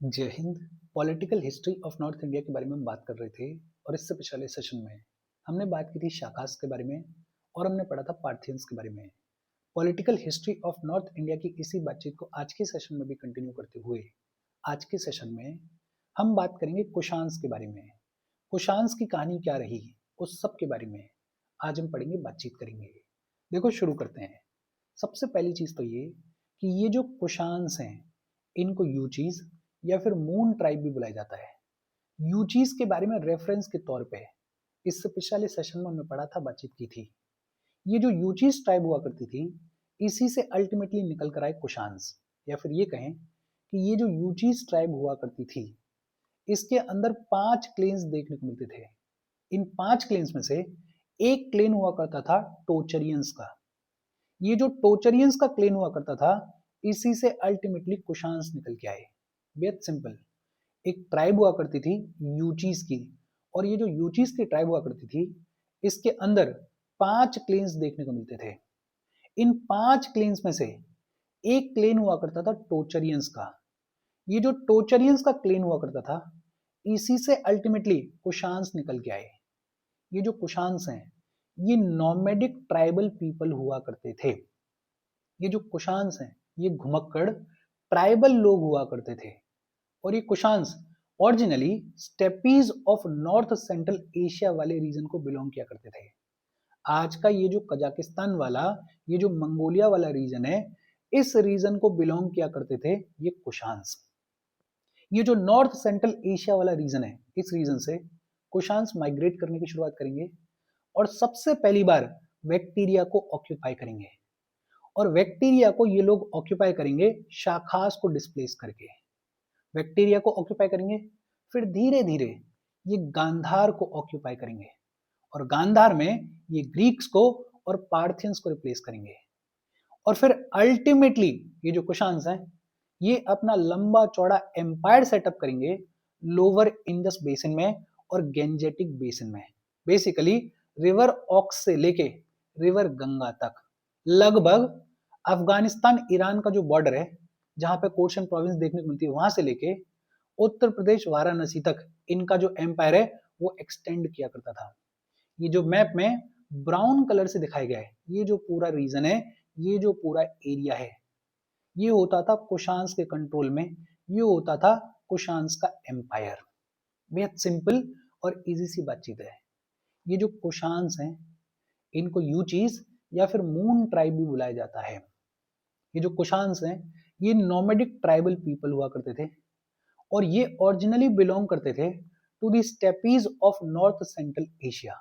जय Hind. Political history of north India के बारे में हम बात कर रहे थे और इससे पिछले सेशन में हमने बात की थी शाकास के बारे में और हमने पढ़ा था पार्थियंस के बारे में। Political history of north India की इसी बातचीत को आज के सेशन में भी कंटिन्यू करते हुए आज के सेशन में हम बात करेंगे कुशांस के बारे में। कुशांस की कहानी क्या रही उस सब के बारे में आज हम पढ़ेंगे, बातचीत करेंगे। देखो, शुरू करते हैं। सबसे पहली चीज तो ये कि ये जो कुशांस हैं इनको यूचीज या फिर मून ट्राइब भी बुलाया जाता है। यूचीज के बारे में रेफरेंस के तौर पे इससे पिछले सेशन में हमने पढ़ा था, बातचीत की थी। ये जो यूचीज ट्राइब हुआ करती थी इसी से अल्टीमेटली निकल कर आए कुशांस, या फिर ये कहें कि ये जो यूचीज ट्राइब हुआ करती थी इसके अंदर 5 क्लेन्स देखने को मिलते थे। इन 5 क्लेन्स में से एक क्लेन हुआ करता था टोचरियंस का। ये जो टोचरियंस का क्लेन हुआ करता था इसी से अल्टीमेटली कुशांस निकल के आए। बेहद सिंपल, एक ट्राइब हुआ करती थी यूचीज की, और ये जो यूचीज की ट्राइब हुआ करती थी इसके अंदर 5 क्लेन्स देखने को मिलते थे। इन 5 क्लेन्स में से एक क्लेन हुआ करता था टोचरियंस का। ये जो टोचरियंस का क्लेन हुआ करता था इसी से अल्टीमेटली कुशांस निकल के आए। ये जो कुशांस हैं ये नॉमेडिक ट्राइबल पीपल हुआ करते थे। ये जो कुशांस हैं ये घुमक्कड़ ट्राइबल लोग हुआ करते थे, और ये Kushans originally steppes of north central Asia वाले रीजन को बिलोंग किया करते थे। आज का ये जो कजाकिस्तान वाला, ये जो मंगोलिया वाला रीजन है, इस रीजन को बिलोंग किया करते थे ये कुशांस। ये जो नॉर्थ सेंट्रल एशिया वाला रीजन है इस रीजन से कुशांस माइग्रेट करने की शुरुआत करेंगे और सबसे पहली बार बैक्टीरिया को ऑक्यूपाई करेंगे। और बैक्टीरिया को ये लोग ऑक्यूपाई करेंगे शाखास को डिस्प्लेस करके। बैक्टीरिया को ऑक्यूपाई करेंगे, फिर धीरे धीरे ये गांधार को ऑक्यूपाई करेंगे, और गांधार में ये ग्रीक्स को और पार्थियंस को रिप्लेस करेंगे। और फिर अल्टीमेटली ये जो कुशांस हैं ये अपना लंबा चौड़ा एम्पायर सेटअप करेंगे लोअर इंडस बेसिन में और गेंजेटिक बेसिन में। बेसिकली रिवर ऑक्स से लेके रिवर गंगा तक, लगभग अफगानिस्तान ईरान का जो बॉर्डर है जहां पे कोशन प्रोविंस देखने को मिलती है वहां से लेके उत्तर प्रदेश वाराणसी तक इनका जो एम्पायर है वो एक्सटेंड किया करता था। ये जो मैप में ब्राउन कलर से दिखाया गया है ये जो पूरा रीजन है, ये जो पूरा एरिया है, ये होता था कुशांस के कंट्रोल में। ये होता था कुशांस का एम्पायर। बेहद सिंपल और इजी सी बातचीत है। ये जो कुशांस हैं इनको यूचीज या फिर मून ट्राइब भी बुलाया जाता है। ये जो कुशांस हैं ये नोमैडिक ट्राइबल पीपल हुआ करते थे, और ये ओरिजिनली बिलोंग करते थे to the steppes of north central Asia.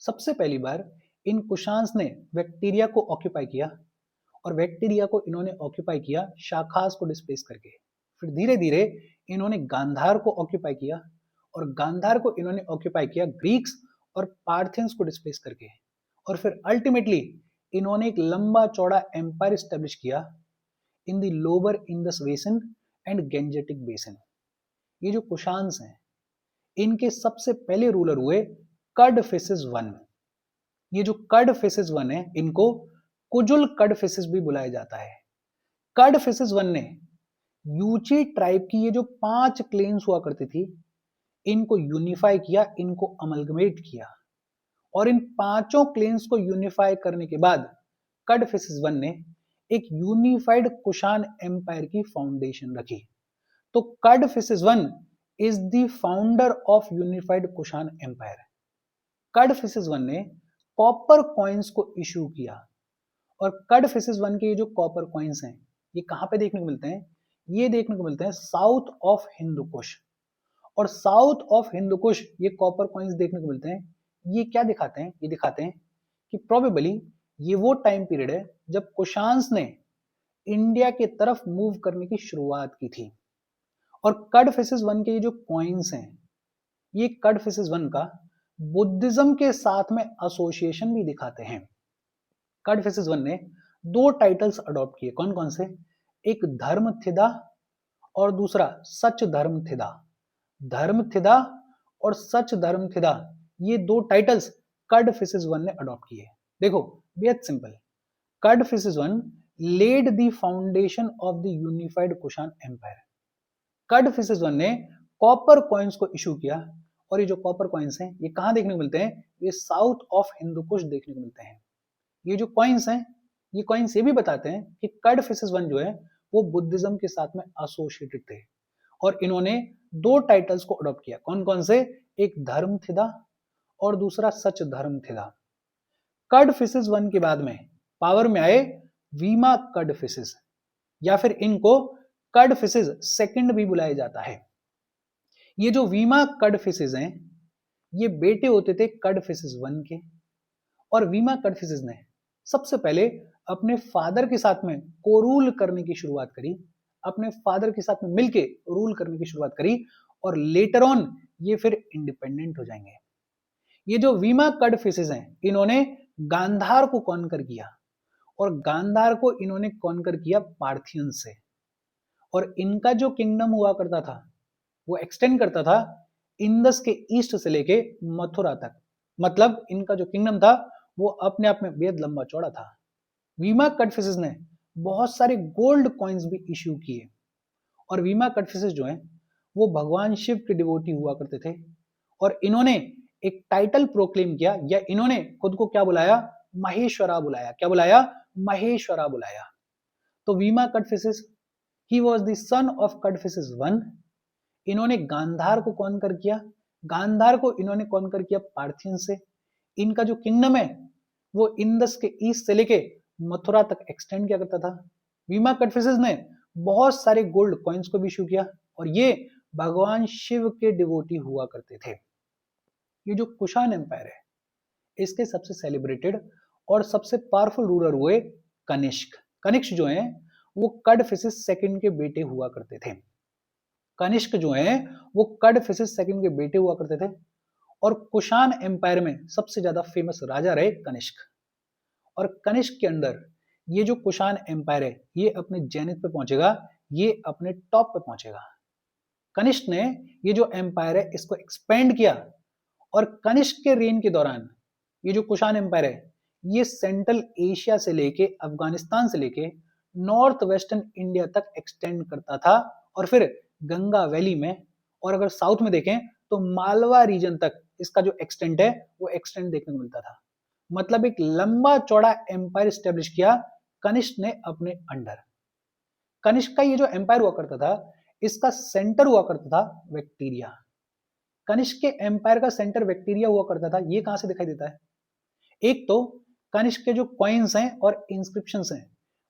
सबसे पहली बार इन कुशांस ने बैक्टीरिया को ऑक्यूपाई किया, और बैक्टीरिया को इन्होंने ऑक्यूपाई किया शाखास को डिस्प्लेस करके। फिर धीरे धीरे इन्होंने गांधार को ऑक्यूपाई किया, और गांधार को इन्होंने ऑक्यूपाई किया ग्रीक्स और पार्थियंस को डिस्प्लेस करके। और फिर अल्टीमेटली इन्होंने एक लंबा चौड़ा एम्पायर स्टेब्लिश किया in the lower Indus basin and Gangetic basin. ये जो कुशांस हैं इनके सबसे पहले रूलर हुए कडफिसेस वन। ये जो कडफिसेस वन है इनको कुजुल कडफिसेस भी बुलाया जाता है। कडफिसेस वन ने यूची ट्राइब की ये जो 5 क्लेन्स हुआ करती थी इनको यूनिफाई किया, इनको अमलगमेट किया, और इन 5 क्लेन्स को यूनिफाई करने के बाद कडफिसेस वन ने एक यूनिफाइड कुशान एम्पायर की फाउंडेशन रखी। तो Kadphises one is the founder of unified Kushan empire. Kadphises one ने कॉपर कॉइन्स को इशू किया, और कडफिसेस वन के ये जो कॉपर कॉइन्स हैं ये कहां पे देखने को मिलते हैं? ये देखने को मिलते हैं साउथ ऑफ हिंदुकुश। और साउथ ऑफ हिंदुकुश ये कॉपर कॉइन्स देखने को मिलते हैं। ये क्या दिखाते हैं? ये दिखाते हैं कि प्रोबेबली ये वो टाइम पीरियड है जब कुशांस ने इंडिया के तरफ मूव करने की शुरुआत की थी। और कडफिसेस वन के ये जो कॉइन्स हैं ये कडफिसेस वन का बुद्धिज्म के साथ में एसोसिएशन भी दिखाते हैं। कडफिसेस वन ने 2 टाइटल्स अडॉप्ट किए। कौन कौन से? एक धर्म थिदा और दूसरा सच धर्म थिदा। धर्म थिदा और सच धर्म थिदा ये 2 टाइटल्स कडफिसेस वन ने अडॉप्ट किए। देखो, बेहद simple, Kadphises one laid the foundation of the unified Kushan empire. Kadphises one ने कॉपर कॉइन्स को इशू किया, और ये जो कॉपर कॉइन्स हैं ये कहाँ देखने को मिलते हैं? ये साउथ ऑफ हिंदू कुश देखने को मिलते हैं। ये जो कॉइन्स हैं, ये कॉइन्स ये भी बताते हैं कि कडफिसेस वन जो है वो बुद्धिज्म के साथ में एसोसिएटेड थे, और इन्होंने दो टाइटल्स को अडॉप्ट किया। कौन कौन से? एक धर्मथिदा और दूसरा सच धर्मथिदा। कडफिसेस वन के बाद में पावर में आए वीमा कडफिसेस, या फिर इनको कडफिसेस सेकंड भी बुलाया जाता है। ये जो वीमा कडफिसेस हैं ये बेटे होते थे कडफिसेस वन के, और वीमा कडफिसेस ने सबसे पहले अपने फादर के साथ में को-रूल करने की शुरुआत करी, अपने फादर के साथ में मिलके रूल करने की शुरुआत करी, और लेटर ऑन ये फिर इंडिपेंडेंट हो जाएंगे। ये जो वीमा कडफिसेस हैं इन्होंने गांधार को कॉन्कर किया, और गांधार को इन्होंने कॉन्कर किया पार्थियन से, और इनका जो किंगडम हुआ करता था वो एक्सटेंड करता था इंदस के ईस्ट से लेके मथुरा तक। मतलब इनका जो किंगडम था वो अपने आप में बेहद लंबा चौड़ा था। वीमा कडफिसेस ने बहुत सारे गोल्ड कॉइन्स भी इश्यू किए, और वीमा कडफिसेस जो हैं वो भगवान शिव के डिवोटी हुआ करते थे, और इन्होंने एक टाइटल प्रोक्लेम किया, या इन्होंने खुद को क्या बुलाया? महेश्वरा बुलाया। क्या बुलाया? महेश्वरा बुलाया। तो वीमा Kadphises, he was the son of Kadphises one. इन्होंने गांधार को कॉन्कर किया, गांधार को इन्होंने कॉन्कर किया पार्थियन से। इनका जो किंगडम है वो इंदस के ईस्ट से लेके मथुरा तक एक्सटेंड किया करता था। वीमा कडफिसेस ने बहुत सारे गोल्ड कॉइन्स को भी इशू किया, और ये भगवान शिव के डिवोटी हुआ करते थे। ये जो कुषाण एम्पायर है इसके सबसे सेलिब्रेटेड और सबसे पावरफुल रूलर हुए कनिष्क। कनिष्क जो हैं वो कडफिसेस सेकंड के बेटे हुआ करते थे। कनिष्क जो हैं वो कडफिसेस सेकंड के बेटे हुआ करते थे, और कुषाण एम्पायर में सबसे ज्यादा फेमस राजा रहे कनिष्क। और कनिष्क के अंदर ये जो कुषाण एम्पायर है ये अपने जेनिथ पे पहुंचेगा, ये अपने टॉप पे पहुंचेगा। कनिष्क ने ये जो एम्पायर है इसको एक्सपेंड किया, और कनिष्क के रेन के दौरान ये जो कुषाण एम्पायर है ये सेंट्रल एशिया से लेके अफगानिस्तान से लेके नॉर्थ वेस्टर्न इंडिया तक एक्सटेंड करता था, और फिर गंगा वैली में, और अगर साउथ में देखें तो मालवा रीजन तक इसका जो एक्सटेंट है वो एक्सटेंट देखने को मिलता था। मतलब एक लंबा चौड़ा एम्पायर स्टेब्लिश किया कनिष्क ने अपने अंडर। कनिष्क का ये जो एम्पायर हुआ करता था इसका सेंटर हुआ करता था विक्टोरिया। कनिष्क के एम्पायर का सेंटर विक्टोरिया हुआ करता था। ये कहां से दिखाई देता है? एक तो कनिष्क के जो कॉइन्स हैं और इंस्क्रिप्शंस हैं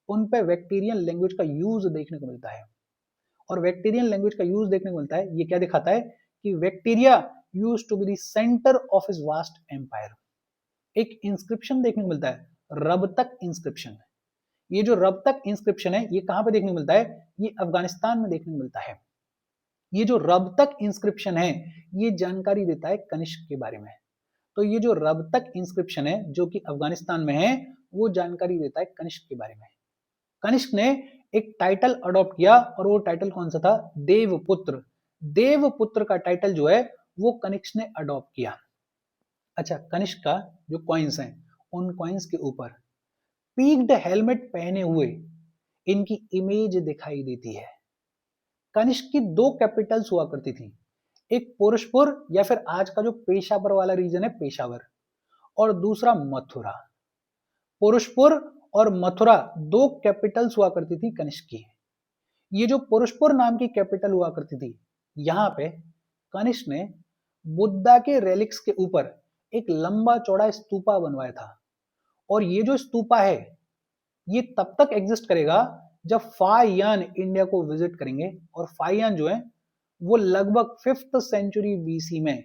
उन पे विक्टोरियन लैंग्वेज का यूज देखने को मिलता है, और विक्टोरियन लैंग्वेज का यूज देखने को मिलता है। ये क्या दिखाता है कि Victoria used to be the centre of his vast empire. एक इंस्क्रिप्शन देखने को मिलता है, रबतक इंस्क्रिप्शन। ये जो रबतक इंस्क्रिप्शन है ये कहां पे देखने को मिलता है? ये अफगानिस्तान में देखने को मिलता है। ये जो रबतक इंस्क्रिप्शन है ये जानकारी देता है कनिष्क के बारे में। तो ये जो रबतक इंस्क्रिप्शन है जो कि अफगानिस्तान में है वो जानकारी देता है कनिष्क के बारे में। कनिष्क ने एक टाइटल अडॉप्ट किया, और वो टाइटल कौन सा था? देवपुत्र। देवपुत्र का टाइटल जो है वो कनिष्क ने अडॉप्ट किया। अच्छा, कनिष्क का जो कॉइन्स हैं उन कॉइन्स के ऊपर पीक्ड हेलमेट पहने हुए इनकी इमेज दिखाई देती है। कनिष्क की दो कैपिटल्स हुआ करती थी, एक पुरुषपुर या फिर आज का जो पेशावर वाला रीजन है पेशावर, और दूसरा मथुरा। पुरुषपुर और मथुरा दो कैपिटल्स हुआ करती थी कनिष्क की। ये जो पुरुषपुर नाम की कैपिटल हुआ करती थी यहाँ पे कनिष्क ने बुद्धा के रेलिक्स के ऊपर एक लंबा चौड़ा स्तूपा बनवाया था, और ये जो स्तूपा है ये तब तक एग्जिस्ट करेगा जब फाहियान इंडिया को विजिट करेंगे, और फाहियान जो है वो लगभग 5th सेंचुरी बीसी में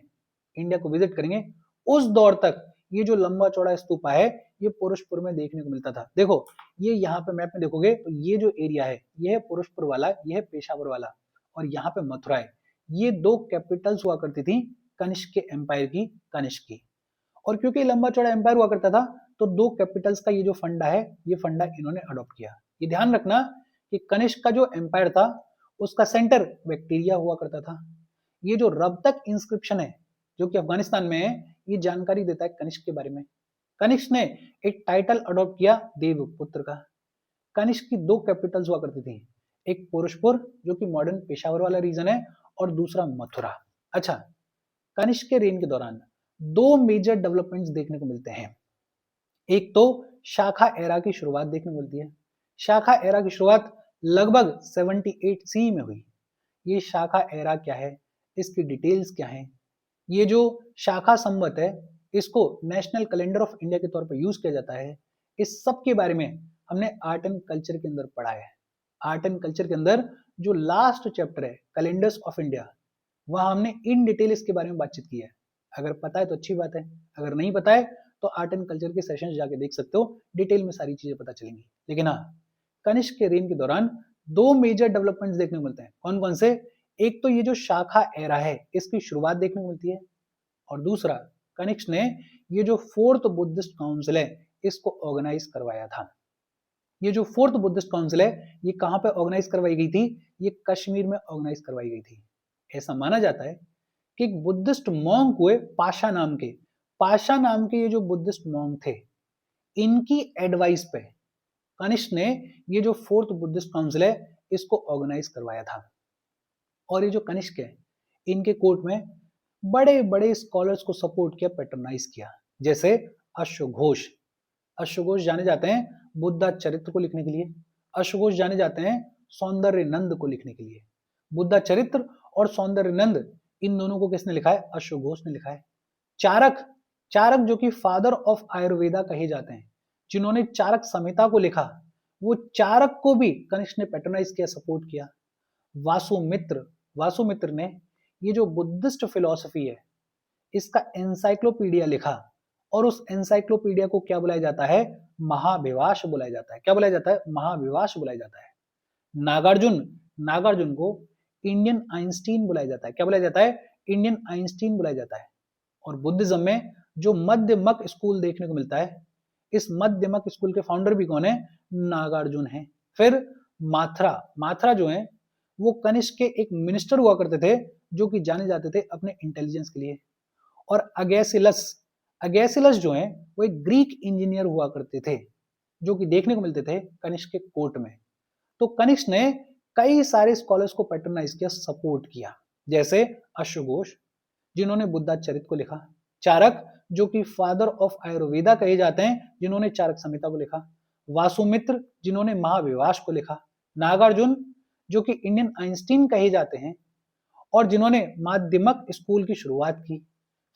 इंडिया को विजिट करेंगे। उस दौर तक ये जो लंबा चौड़ा स्तूपा है ये पुरुषपुर में देखने को मिलता था। देखो ये यहाँ पे मैप में देखोगे तो ये जो एरिया है ये है पुरुषपुर वाला, ये है पेशावर वाला, और यहाँ पे मथुरा है। ये दो कैपिटल्स हुआ करती थी कनिष्क के एम्पायर की, कनिष्क की। और क्योंकि लंबा चौड़ा एम्पायर हुआ करता था तो दो कैपिटल्स का ये जो फंडा है ये फंडा इन्होंने अडॉप्ट किया। ये ध्यान रखना कि कनिष्क का जो एम्पायर था उसका सेंटर विक्टोरिया हुआ करता था। ये जो रबतक इंस्क्रिप्शन है जो कि अफगानिस्तान में है ये जानकारी देता है कनिष्क के बारे में। कनिष्क ने एक टाइटल अडॉप्ट किया देवपुत्र का। कनिष्क की दो कैपिटल्स हुआ करती थी, एक पुरुषपुर जो कि मॉडर्न पेशावर वाला रीजन है, और दूसरा मथुरा। अच्छा, कनिष्क के रेन के दौरान दो मेजर डेवलपमेंट्स देखने को मिलते हैं। एक तो शाखा एरा की शुरुआत देखने को मिलती है। शाखा एरा की शुरुआत लगभग 78 सी में हुई। ये शाखा एरा क्या है, इसकी डिटेल्स क्या है? ये जो शाखा संवत है, इसको नेशनल कैलेंडर ऑफ इंडिया के तौर पर यूज किया जाता है। इस सब के बारे में हमने आर्ट एंड कल्चर के अंदर पढ़ा है। आर्ट एंड कल्चर के अंदर जो लास्ट चैप्टर है कैलेंडर्स ऑफ इंडिया, वहां हमने इन डिटेल इसके बारे में बातचीत की है। अगर पता है तो अच्छी बात है, अगर नहीं पता है तो आर्ट एंड कल्चर के सेशंस जाके देख सकते हो, डिटेल में सारी चीजें पता चलेंगी। लेकिन हाँ, कनिष्क के रेन के दौरान दो मेजर डेवलपमेंट्स देखने को मिलते हैं। कौन कौन से? एक तो ये जो शाखा एरा है, इसकी शुरुआत देखने को मिलती है, और दूसरा कनिष्क ने ये जो फोर्थ बुद्धिस्ट काउंसिल है, इसको ऑर्गेनाइज करवाया था। ये जो फोर्थ बुद्धिस्ट काउंसिल है, ये कहां पे ऑर्गेनाइज करवाई गई थी? ये कश्मीर में ऑर्गेनाइज करवाई गई थी। ऐसा माना जाता है कि एक बुद्धिस्ट मॉन्क हुए पाशा नाम के ये जो बुद्धिस्ट मॉन्क थे, इनकी एडवाइस पे कनिष्क ने ये जो फोर्थ बुद्धिस्ट काउंसिल है, इसको ऑर्गेनाइज करवाया था। और ये जो कनिष्क है, इनके कोर्ट में बड़े बड़े स्कॉलर्स को सपोर्ट किया, पैट्रोनाइज किया। जैसे अश्वघोष। अश्वघोष जाने जाते हैं बुद्धा चरित्र को लिखने के लिए। अश्वघोष जाने जाते हैं सौंदर्य नंद को लिखने के लिए। बुद्धा चरित्र और सौंदर्य नंद, इन दोनों को किसने लिखा है? अश्वघोष ने लिखा है। चारक, चारक जो कि फादर ऑफ आयुर्वेदा कहे जाते हैं, जिन्होंने चारक संहिता को लिखा, वो चारक को भी कनिष्क ने पैट्रोनाइज किया, सपोर्ट किया। वासुमित्र, वासुमित्र ने ये जो बुद्धिस्ट फिलॉसफी है, इसका एनसाइक्लोपीडिया लिखा, और उस एनसाइक्लोपीडिया को क्या बुलाया जाता है? महाभिभाष बुलाया जाता है। क्या बुलाया जाता है? महाभिभाष बुलाया जाता है। नागार्जुन, नागार्जुन को इंडियन आइंस्टीन बुलाया जाता है। क्या बुलाया जाता है? इंडियन आइंस्टीन बुलाया जाता है। और बुद्धिज्म में जो मध्यमक स्कूल देखने को मिलता है, इस मध्यमक स्कूल के फाउंडर भी कौन है? नागार्जुन है। फिर माथुरा, माथुरा जो है वो कनिष्क के एक मिनिस्टर हुआ करते थे, जो कि जाने जाते थे अपने इंटेलिजेंस के लिए। और अगेसिलस, अगेसिलस जो है वो एक ग्रीक इंजीनियर हुआ करते थे, जो कि देखने को मिलते थे कनिष्क के कोर्ट में। तो कनिष्क ने कई सारे स्कॉलर्स को पैट्रोनाइज किया, सपोर्ट किया। जैसे अश्वघोष, जिन्होंने बुद्धा चरित्र को लिखा। चारक, जो कि फादर ऑफ आयुर्वेदा कहे जाते हैं, जिन्होंने चारक संहिता को लिखा। वासुमित्र, जिन्होंने महाविभाष को लिखा। नागार्जुन, जो कि इंडियन आइंस्टीन कहे जाते हैं, और जिन्होंने माध्यमिक स्कूल की शुरुआत की।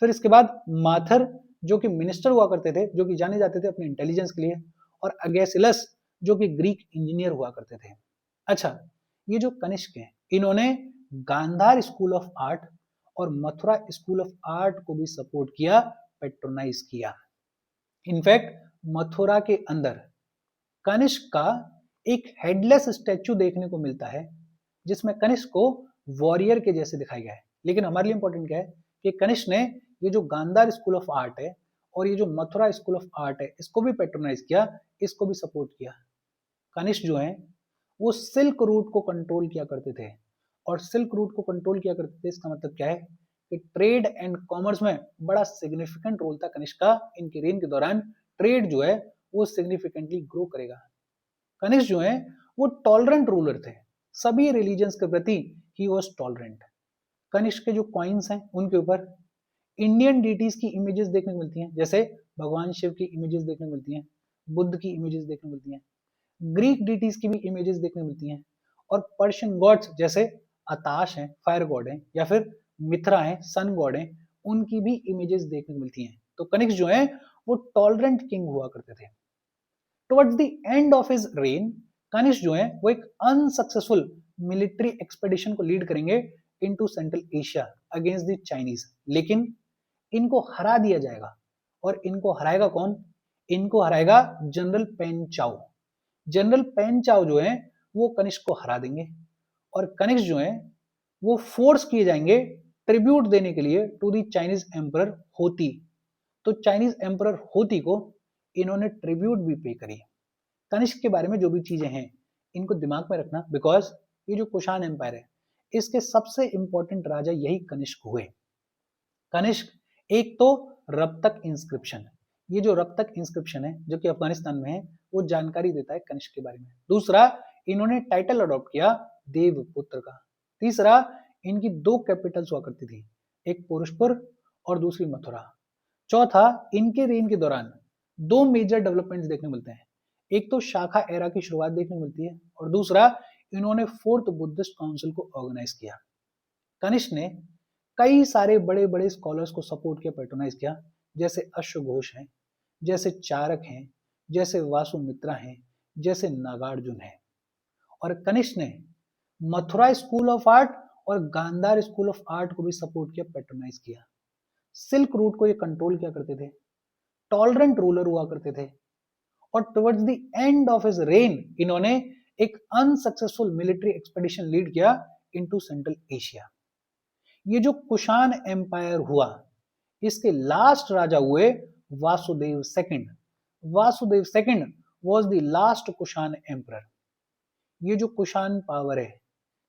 फिर इसके बाद माथर, जो कि मिनिस्टर हुआ करते थे, जो कि जाने जाते थे अपने इंटेलिजेंस के लिए। और अगेसिलस, जो कि ग्रीक इंजीनियर हुआ करते थे। अच्छा, ये जो कनिष्क हैं, इन्होंने गांधार स्कूल ऑफ आर्ट और मथुरा स्कूल ऑफ आर्ट को भी सपोर्ट किया, पैट्रोनाइज किया। इनफैक्ट मथुरा के अंदर कनिष्क का एक हेडलेस स्टैचू देखने को मिलता है, जिसमें कनिष्क को वॉरियर के जैसे दिखाया गया है। लेकिन हमारे लिए इंपॉर्टेंट क्या है कि कनिष्क ने ये जो गांधार स्कूल ऑफ आर्ट है और ये जो मथुरा स्कूल ऑफ आर्ट है, इसको भी पैट्रोनाइज किया, इसको भी सपोर्ट किया। कनिष्क जो है वो सिल्क रूट को कंट्रोल किया करते थे, और सिल्क रूट को कंट्रोल किया करते थे, इसका मतलब क्या है कि ट्रेड एंड कॉमर्स में बड़ा सिग्निफिकेंट रोल था कनिष्क का। इनके रेन के दौरान ट्रेड जो है वो सिग्निफिकेंटली ग्रो करेगा। कनिष्क जो है वो टॉलरेंट रूलर थे, सभी रिलीजन्स के प्रति ही वॉज टॉलरेंट। कनिष्क के जो कॉइन्स हैं उनके ऊपर इंडियन डीटीज की इमेजेस देखने को मिलती हैं, जैसे भगवान शिव की इमेजेस देखने को मिलती हैं, बुद्ध की इमेजेस देखने को मिलती हैं, ग्रीक डीटीज की भी इमेजेस देखने को मिलती हैं, और पर्शियन गॉड्स जैसे अताश हैं, फायर गॉड हैं, या फिर मित्रा हैं, सन गॉड हैं, उनकी भी इमेजेस देखने को मिलती हैं। तो कनिष्क जो है वो टॉलरेंट किंग हुआ करते थे। Towards the end of his reign, Kanishka जो है वो एक अनसक्सेसफुल मिलिट्री एक्सपेडिशन को लीड करेंगे into central Asia against the Chinese, लेकिन इनको हरा दिया जाएगा। और इनको हराएगा कौन? इनको हराएगा जनरल पेन चाओ। जनरल पेन चाओ जो है वो कनिष्क को हरा देंगे, और कनिष्क जो है वो फोर्स किए जाएंगे ट्रिब्यूट देने के लिए टू द चाइनीज एम्परर होती। तो चाइनीज एम्परर होती को इन्होंने ट्रिब्यूट भी पे करी। कनिष्क के बारे में जो भी चीजें हैं इनको दिमाग में रखना, बिकॉज ये जो कुषाण एम्पायर है, इसके सबसे इंपॉर्टेंट राजा यही कनिष्क हुए। कनिष्क, एक तो रक्तक इंस्क्रिप्शन, ये जो रक्तक इंस्क्रिप्शन है जो कि अफगानिस्तान में है, वो जानकारी देता है कनिष्क के बारे में। दूसरा, इन्होंने टाइटल अडॉप्ट किया देवपुत्र का। तीसरा, इनकी 2 कैपिटल्स हुआ करती थी, एक पुरुषपुर और दूसरी मथुरा। चौथा, इनके रेन के दौरान 2 मेजर डेवलपमेंट्स देखने मिलते हैं, एक तो शाखा एरा की शुरुआत देखने मिलती है और दूसरा, इन्होंने 4th बुद्धिस्ट काउंसिल को ऑर्गेनाइज किया। कनिष्क ने कई सारे बड़े बड़े स्कॉलर्स को सपोर्ट किया, पैट्रोनाइज किया, जैसे अश्वघोष हैं, जैसे चारक हैं, जैसे वासुमित्रा हैं, जैसे नागार्जुन है। और कनिष्क ने मथुरा स्कूल ऑफ आर्ट और गांधार स्कूल ऑफ आर्ट को भी सपोर्ट किया, पैट्रोनाइज किया। सिल्क रूट को ये कंट्रोल किया करते थे, टॉलरेंट रूलर हुआ करते थे, और towards the end of his rain इन्होंने एक अनसक्सेसफुल मिलिट्री एक्सपेडिशन लीड किया इनटू सेंट्रल एशिया। ये जो कुषाण एम्पायर हुआ, इसके लास्ट राजा हुए Vasudev second. Vasudev second was the last Kushan emperor. ये जो कुषाण पावर है,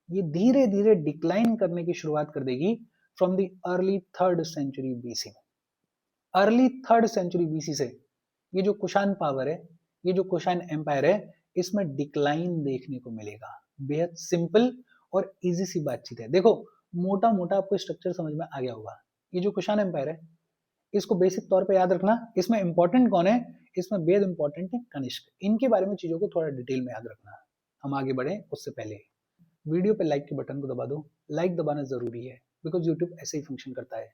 ये धीरे धीरे डिक्लाइन करने की शुरुआत कर देगी from the early 3rd century BC. Early 3rd century BC से ये जो कुषाण पावर है, ये जो कुषाण एम्पायर है, इसमें डिक्लाइन देखने को मिलेगा। बेहद सिंपल और इजी सी बातचीत है। देखो, मोटा मोटा आपको स्ट्रक्चर समझ में आ गया होगा। ये जो कुषाण एम्पायर है, इसको बेसिक तौर पे याद रखना। इसमें इंपॉर्टेंट कौन है? इसमें बेहद इंपॉर्टेंट है कनिष्क। इनके बारे में चीजों को थोड़ा डिटेल में याद रखना। हम आगे बढ़े उससे पहले वीडियो पे लाइक के बटन को दबा दो। लाइक दबाना जरूरी है, बिकॉज यूट्यूब ऐसे ही फंक्शन करता है।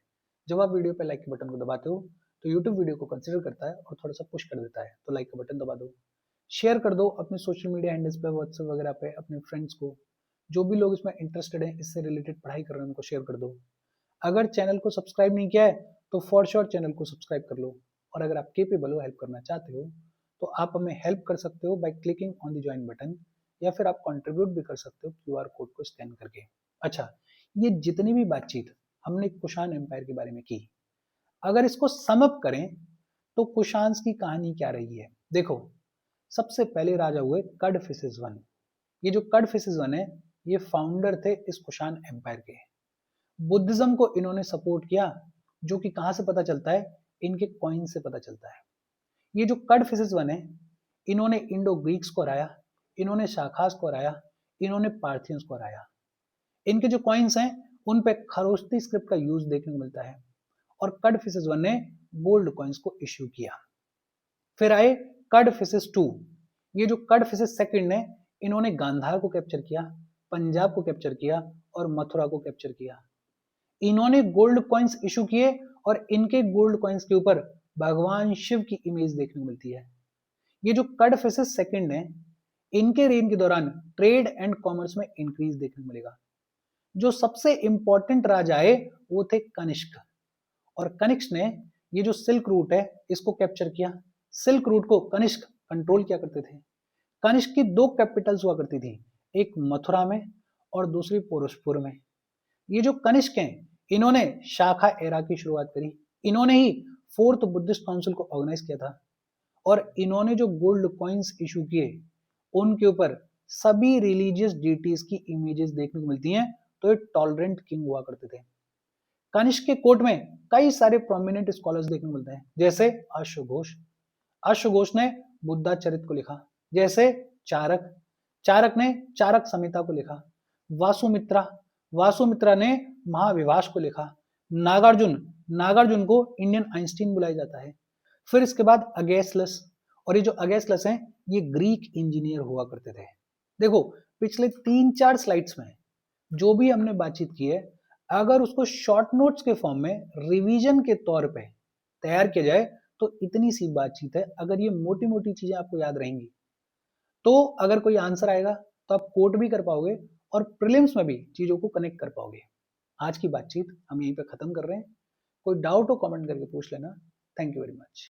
जब आप वीडियो पे लाइक के बटन को दबाते हो तो यूट्यूब वीडियो को कंसिडर करता है और थोड़ा सा पुश कर देता है। तो लाइक का बटन दबा दो, शेयर कर दो अपने सोशल मीडिया हैंडल्स पे, व्हाट्सएप वगैरह पे अपने फ्रेंड्स को। जो भी लोग इसमें इंटरेस्टेड है, इससे रिलेटेड पढ़ाई कर रहे हैं, उनको शेयर कर दो। अगर चैनल को सब्सक्राइब नहीं किया है तो फॉर श्योर चैनल को सब्सक्राइब कर लो। और अगर आप केपेबल हो, हेल्प करना चाहते हो, तो आप हमें हेल्प कर सकते हो by clicking on the join button, या फिर आप कंट्रीब्यूट भी कर सकते हो क्यूआर कोड को स्कैन करके। अच्छा, ये जितनी भी बातचीत हमने कुषाण एम्पायर के बारे में की, अगर इसको सम अप करें तो कुषाण की कहानी क्या रही है? देखो, सबसे पहले राजा हुए कड़फिसेस वन। ये जो कड़फिसेस वन है, ये फाउंडर थे इस कुषाण एम्पायर के। बुद्धिज्म को इन्होंने सपोर्ट किया, जो कि कहां से पता चलता है? इनके कॉइन से पता चलता है। ये जो कड़फिसेस वन है, इन्होंने इंडो ग्रीक्स को हराया, इन्होंने शाखास को हराया, इन्होंने पार्थियंस को हराया। इनके जो कॉइन्स हैं, उन पे खरोष्टी स्क्रिप्ट का यूज देखने को मिलता है, और कड़फिसेस वन ने गोल्ड कॉइन्स को इश्यू किया। फिर आए कड़फिसेस टू। ये जो कड़फिसेस सेकंड ने, इन्होंने गांधार को कैप्चर किया, पंजाब को कैप्चर किया और मथुरा को कैप्चर किया। इन्होंने गोल्ड कॉइन्स इशू किए और इनके गोल्ड कॉइन्स के ऊपर भगवान शिव की इमेज देखने को मिलती है। ये जो कड़फिसेस सेकंड है, इनके रेन के दौरान ट्रेड एंड कॉमर्स में इंक्रीज देखने को मिलेगा। जो सबसे इंपॉर्टेंट राजा आए वो थे कनिष्क, और कनिष्क ने ये जो सिल्क रूट है, इसको कैप्चर किया। सिल्क रूट को कनिष्क कंट्रोल किया करते थे। कनिष्क की 2 कैपिटल्स हुआ करती थी, एक मथुरा में और दूसरी पुरुषपुर में। ये जो कनिष्क हैं, इन्होंने शाखा एरा की शुरुआत करी। इन्होंने ही 4th बुद्धिस्ट काउंसिल को ऑर्गेनाइज किया था, और इन्होंने जो गोल्ड कॉइन्स इशू किए, उनके ऊपर सभी रिलीजियस डीटीज की इमेजेस देखने को मिलती हैं। तो ये टॉलरेंट किंग हुआ करते थे। कनिष्क के कोर्ट में कई सारे प्रोमिनेंट स्कॉलर्स देखने को मिलते हैं, जैसे अश्वघोष। अश्वघोष ने बुद्धा चरित को लिखा। जैसे चारक, चारक ने चारक संहिता को लिखा। वासुमित्रा, वासुमित्रा ने महाविभाष को लिखा। नागार्जुन, नागार्जुन को इंडियन आइंस्टीन बुलाया जाता है। फिर इसके बाद अगेसलस, और ये जो अगेसलस हैं, ये ग्रीक इंजीनियर हुआ करते थे। देखो, पिछले 3-4 स्लाइड्स में जो भी हमने बातचीत की है, अगर उसको शॉर्ट नोट्स के फॉर्म में रिवीजन के तौर पे तैयार किया जाए तो इतनी सी बातचीत है। अगर ये मोटी मोटी चीजें आपको याद रहेंगी, तो अगर कोई आंसर आएगा तो आप कोट भी कर पाओगे और प्रीलिम्स में भी चीजों को कनेक्ट कर पाओगे। आज की बातचीत हम यहीं पे खत्म कर रहे हैं। कोई डाउट हो कमेंट करके पूछ लेना। Thank you very much.